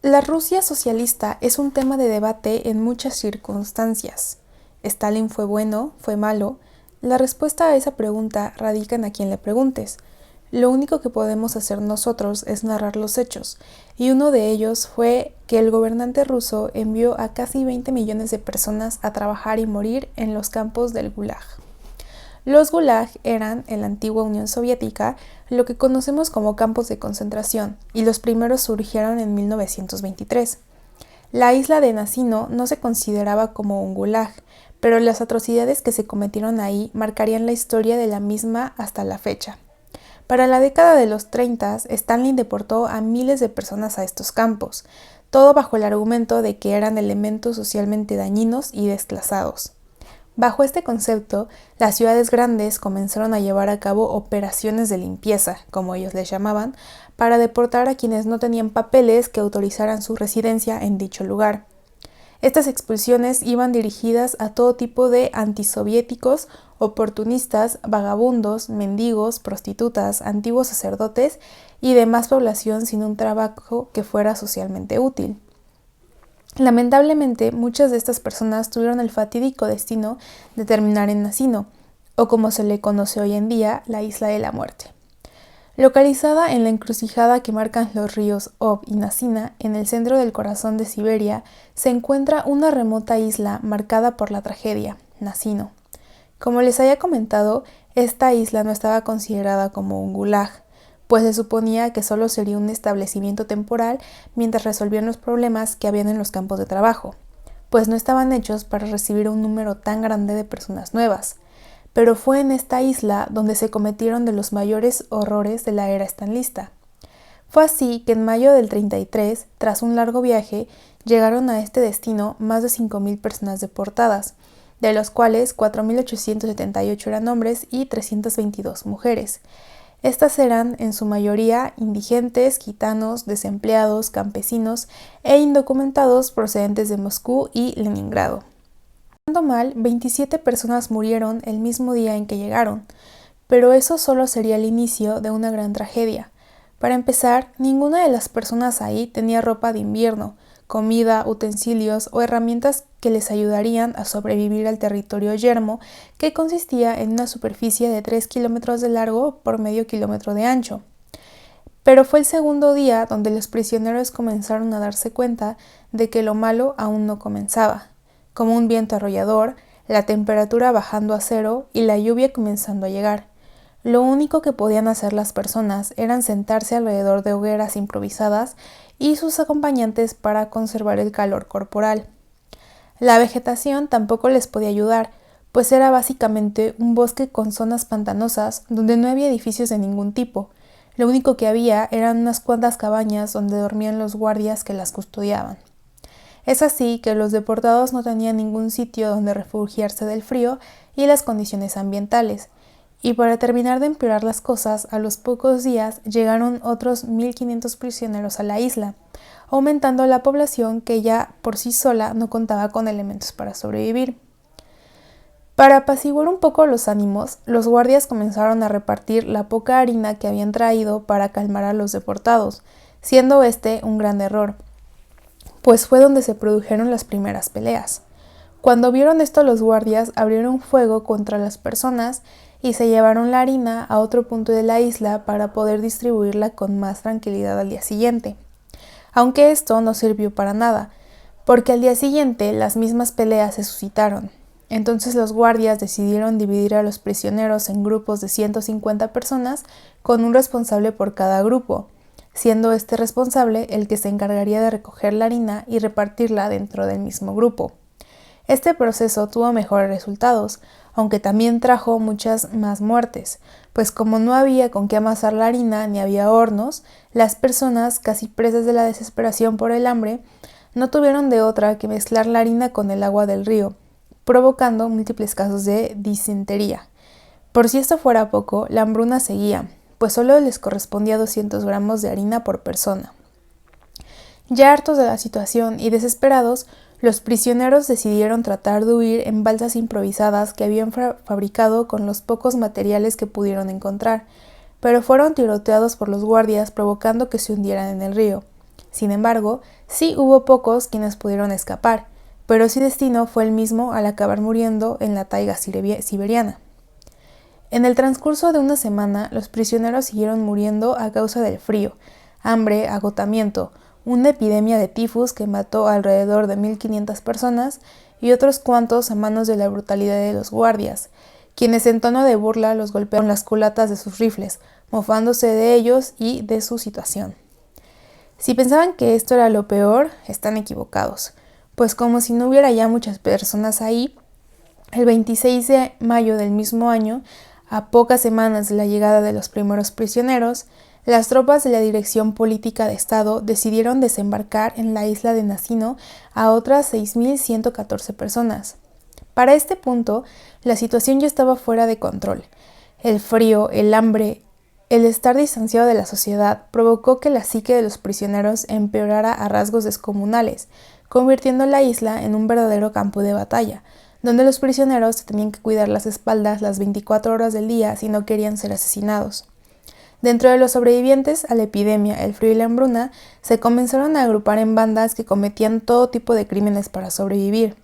La Rusia socialista es un tema de debate en muchas circunstancias. ¿Stalin fue bueno? ¿Fue malo? La respuesta a esa pregunta radica en a quien le preguntes. Lo único que podemos hacer nosotros es narrar los hechos, y uno de ellos fue que el gobernante ruso envió a casi 20 millones de personas a trabajar y morir en los campos del Gulag. Los Gulag eran, en la antigua Unión Soviética, lo que conocemos como campos de concentración, y los primeros surgieron en 1923. La isla de Nasino no se consideraba como un Gulag, pero las atrocidades que se cometieron ahí marcarían la historia de la misma hasta la fecha. Para la década de los 30, Stalin deportó a miles de personas a estos campos, todo bajo el argumento de que eran elementos socialmente dañinos y desclasados. Bajo este concepto, las ciudades grandes comenzaron a llevar a cabo operaciones de limpieza, como ellos les llamaban, para deportar a quienes no tenían papeles que autorizaran su residencia en dicho lugar. Estas expulsiones iban dirigidas a todo tipo de antisoviéticos, oportunistas, vagabundos, mendigos, prostitutas, antiguos sacerdotes y demás población sin un trabajo que fuera socialmente útil. Lamentablemente, muchas de estas personas tuvieron el fatídico destino de terminar en Nasino, o como se le conoce hoy en día, la Isla de la Muerte. Localizada en la encrucijada que marcan los ríos Ob y Nasina, en el centro del corazón de Siberia, se encuentra una remota isla marcada por la tragedia, Nasino. Como les había comentado, esta isla no estaba considerada como un gulag, pues se suponía que solo sería un establecimiento temporal mientras resolvían los problemas que habían en los campos de trabajo, pues no estaban hechos para recibir un número tan grande de personas nuevas. Pero fue en esta isla donde se cometieron de los mayores horrores de la era estalinista. Fue así que en mayo del 33, tras un largo viaje, llegaron a este destino más de 5.000 personas deportadas, de los cuales 4.878 eran hombres y 322 mujeres. Estas eran, en su mayoría, indigentes, gitanos, desempleados, campesinos e indocumentados procedentes de Moscú y Leningrado. Mal, 27 personas murieron el mismo día en que llegaron, pero eso solo sería el inicio de una gran tragedia. Para empezar, ninguna de las personas ahí tenía ropa de invierno, comida, utensilios o herramientas que les ayudarían a sobrevivir al territorio yermo, que consistía en una superficie de 3 kilómetros de largo por medio kilómetro de ancho. Pero fue el segundo día donde los prisioneros comenzaron a darse cuenta de que lo malo aún no comenzaba, como un viento arrollador, la temperatura bajando a cero y la lluvia comenzando a llegar. Lo único que podían hacer las personas eran sentarse alrededor de hogueras improvisadas y sus acompañantes para conservar el calor corporal. La vegetación tampoco les podía ayudar, pues era básicamente un bosque con zonas pantanosas donde no había edificios de ningún tipo. Lo único que había eran unas cuantas cabañas donde dormían los guardias que las custodiaban. Es así que los deportados no tenían ningún sitio donde refugiarse del frío y las condiciones ambientales. Y para terminar de empeorar las cosas, a los pocos días llegaron otros 1.500 prisioneros a la isla, aumentando la población que ya por sí sola no contaba con elementos para sobrevivir. Para apaciguar un poco los ánimos, los guardias comenzaron a repartir la poca harina que habían traído para calmar a los deportados, siendo este un gran error, pues fue donde se produjeron las primeras peleas. Cuando vieron esto, los guardias abrieron fuego contra las personas y se llevaron la harina a otro punto de la isla para poder distribuirla con más tranquilidad al día siguiente. Aunque esto no sirvió para nada, porque al día siguiente las mismas peleas se suscitaron. Entonces los guardias decidieron dividir a los prisioneros en grupos de 150 personas con un responsable por cada grupo, siendo este responsable el que se encargaría de recoger la harina y repartirla dentro del mismo grupo. Este proceso tuvo mejores resultados, aunque también trajo muchas más muertes, pues como no había con qué amasar la harina ni había hornos, las personas, casi presas de la desesperación por el hambre, no tuvieron de otra que mezclar la harina con el agua del río, provocando múltiples casos de disentería. Por si esto fuera poco, la hambruna seguía, pues solo les correspondía 200 gramos de harina por persona. Ya hartos de la situación y desesperados, los prisioneros decidieron tratar de huir en balsas improvisadas que habían fabricado con los pocos materiales que pudieron encontrar, pero fueron tiroteados por los guardias provocando que se hundieran en el río. Sin embargo, sí hubo pocos quienes pudieron escapar, pero su destino fue el mismo al acabar muriendo en la taiga siberiana. En el transcurso de una semana, los prisioneros siguieron muriendo a causa del frío, hambre, agotamiento, una epidemia de tifus que mató a alrededor de 1.500 personas y otros cuantos a manos de la brutalidad de los guardias, quienes en tono de burla los golpearon las culatas de sus rifles, mofándose de ellos y de su situación. Si pensaban que esto era lo peor, están equivocados, pues como si no hubiera ya muchas personas ahí, el 26 de mayo del mismo año, a pocas semanas de la llegada de los primeros prisioneros, las tropas de la Dirección Política de Estado decidieron desembarcar en la isla de Nasino a otras 6.114 personas. Para este punto, la situación ya estaba fuera de control. El frío, el hambre, el estar distanciado de la sociedad provocó que la psique de los prisioneros empeorara a rasgos descomunales, convirtiendo la isla en un verdadero campo de batalla, donde los prisioneros tenían que cuidar las espaldas las 24 horas del día si no querían ser asesinados. Dentro de los sobrevivientes a la epidemia, el frío y la hambruna, se comenzaron a agrupar en bandas que cometían todo tipo de crímenes para sobrevivir.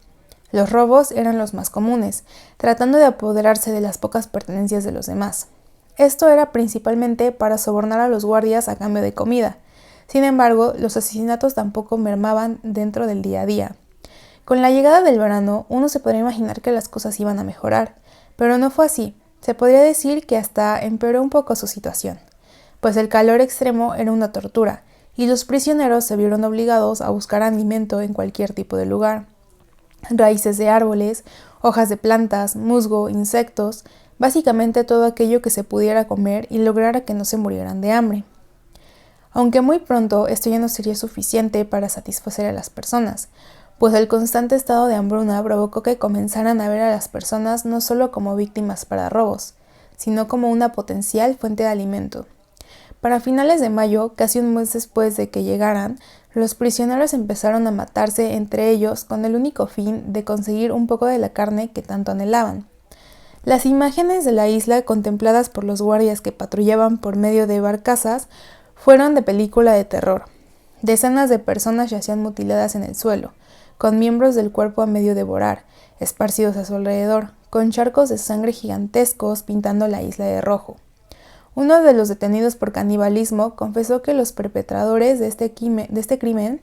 Los robos eran los más comunes, tratando de apoderarse de las pocas pertenencias de los demás. Esto era principalmente para sobornar a los guardias a cambio de comida. Sin embargo, los asesinatos tampoco mermaban dentro del día a día. Con la llegada del verano, uno se podría imaginar que las cosas iban a mejorar, pero no fue así. Se podría decir que hasta empeoró un poco su situación, pues el calor extremo era una tortura, y los prisioneros se vieron obligados a buscar alimento en cualquier tipo de lugar. Raíces de árboles, hojas de plantas, musgo, insectos, básicamente todo aquello que se pudiera comer y lograra que no se murieran de hambre. Aunque muy pronto esto ya no sería suficiente para satisfacer a las personas, pues el constante estado de hambruna provocó que comenzaran a ver a las personas no solo como víctimas para robos, sino como una potencial fuente de alimento. Para finales de mayo, casi un mes después de que llegaran, los prisioneros empezaron a matarse entre ellos con el único fin de conseguir un poco de la carne que tanto anhelaban. Las imágenes de la isla contempladas por los guardias que patrullaban por medio de barcazas fueron de película de terror. Decenas de personas yacían mutiladas en el suelo, con miembros del cuerpo a medio devorar, esparcidos a su alrededor, con charcos de sangre gigantescos pintando la isla de rojo. Uno de los detenidos por canibalismo confesó que los perpetradores de este crimen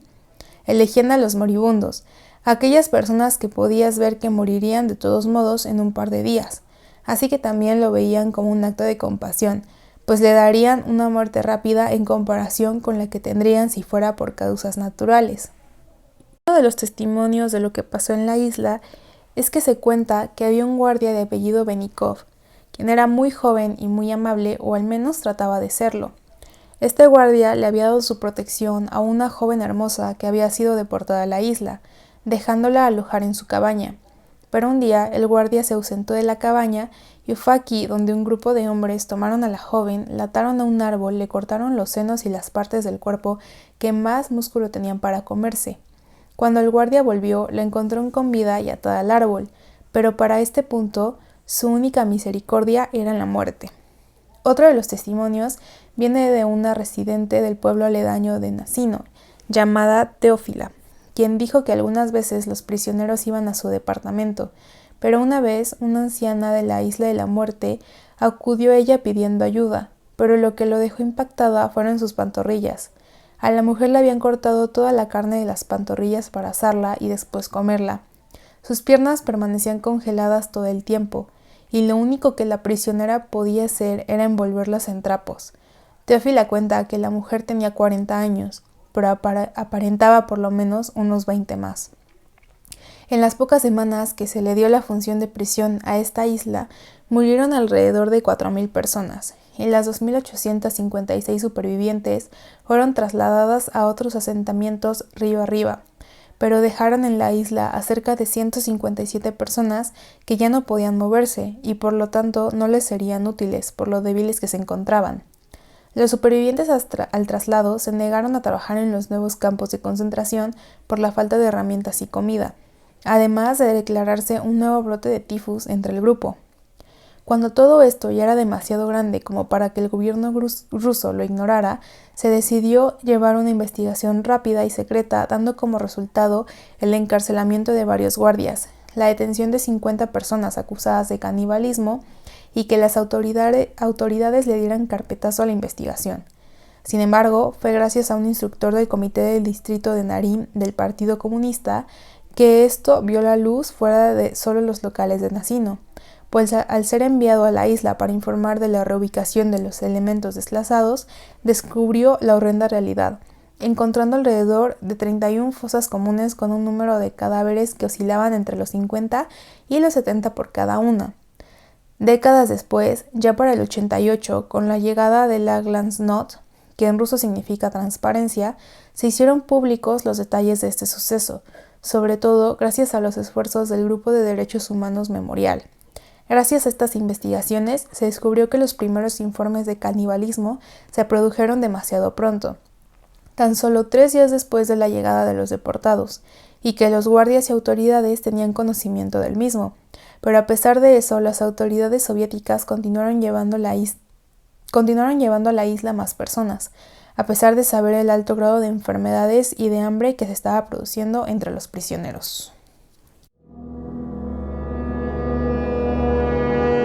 elegían a los moribundos, aquellas personas que podías ver que morirían de todos modos en un par de días, así que también lo veían como un acto de compasión, pues le darían una muerte rápida en comparación con la que tendrían si fuera por causas naturales. Uno de los testimonios de lo que pasó en la isla es que se cuenta que había un guardia de apellido Benikov, quien era muy joven y muy amable, o al menos trataba de serlo. Este guardia le había dado su protección a una joven hermosa que había sido deportada a la isla, dejándola alojar en su cabaña. Pero un día el guardia se ausentó de la cabaña y fue aquí donde un grupo de hombres tomaron a la joven, la ataron a un árbol, le cortaron los senos y las partes del cuerpo que más músculo tenían para comerse. Cuando el guardia volvió, la encontró con vida y atada al árbol, pero para este punto, su única misericordia era la muerte. Otro de los testimonios viene de una residente del pueblo aledaño de Nasino, llamada Teófila, quien dijo que algunas veces los prisioneros iban a su departamento, pero una vez una anciana de la Isla de la Muerte acudió a ella pidiendo ayuda, pero lo que lo dejó impactada fueron sus pantorrillas. A la mujer le habían cortado toda la carne de las pantorrillas para asarla y después comerla. Sus piernas permanecían congeladas todo el tiempo, y lo único que la prisionera podía hacer era envolverlas en trapos. Teófila cuenta que la mujer tenía 40 años, pero aparentaba por lo menos unos 20 más. En las pocas semanas que se le dio la función de prisión a esta isla, murieron alrededor de 4.000 personas, y las 2.856 supervivientes fueron trasladadas a otros asentamientos río arriba, pero dejaron en la isla a cerca de 157 personas que ya no podían moverse y por lo tanto no les serían útiles por lo débiles que se encontraban. Los supervivientes al traslado se negaron a trabajar en los nuevos campos de concentración por la falta de herramientas y comida, además de declararse un nuevo brote de tifus entre el grupo. Cuando todo esto ya era demasiado grande como para que el gobierno ruso lo ignorara, se decidió llevar una investigación rápida y secreta, dando como resultado el encarcelamiento de varios guardias, la detención de 50 personas acusadas de canibalismo y que las autoridades le dieran carpetazo a la investigación. Sin embargo, fue gracias a un instructor del comité del distrito de Narín del Partido Comunista que esto vio la luz fuera de solo los locales de Nasino, pues al ser enviado a la isla para informar de la reubicación de los elementos desplazados, descubrió la horrenda realidad, encontrando alrededor de 31 fosas comunes con un número de cadáveres que oscilaban entre los 50 y los 70 por cada una. Décadas después, ya para el 88, con la llegada de la Glasnost, que en ruso significa transparencia, se hicieron públicos los detalles de este suceso, sobre todo gracias a los esfuerzos del Grupo de Derechos Humanos Memorial. Gracias a estas investigaciones, se descubrió que los primeros informes de canibalismo se produjeron demasiado pronto, tan solo 3 días después de la llegada de los deportados, y que los guardias y autoridades tenían conocimiento del mismo. Pero a pesar de eso, las autoridades soviéticas continuaron llevando a la isla más personas, a pesar de saber el alto grado de enfermedades y de hambre que se estaba produciendo entre los prisioneros.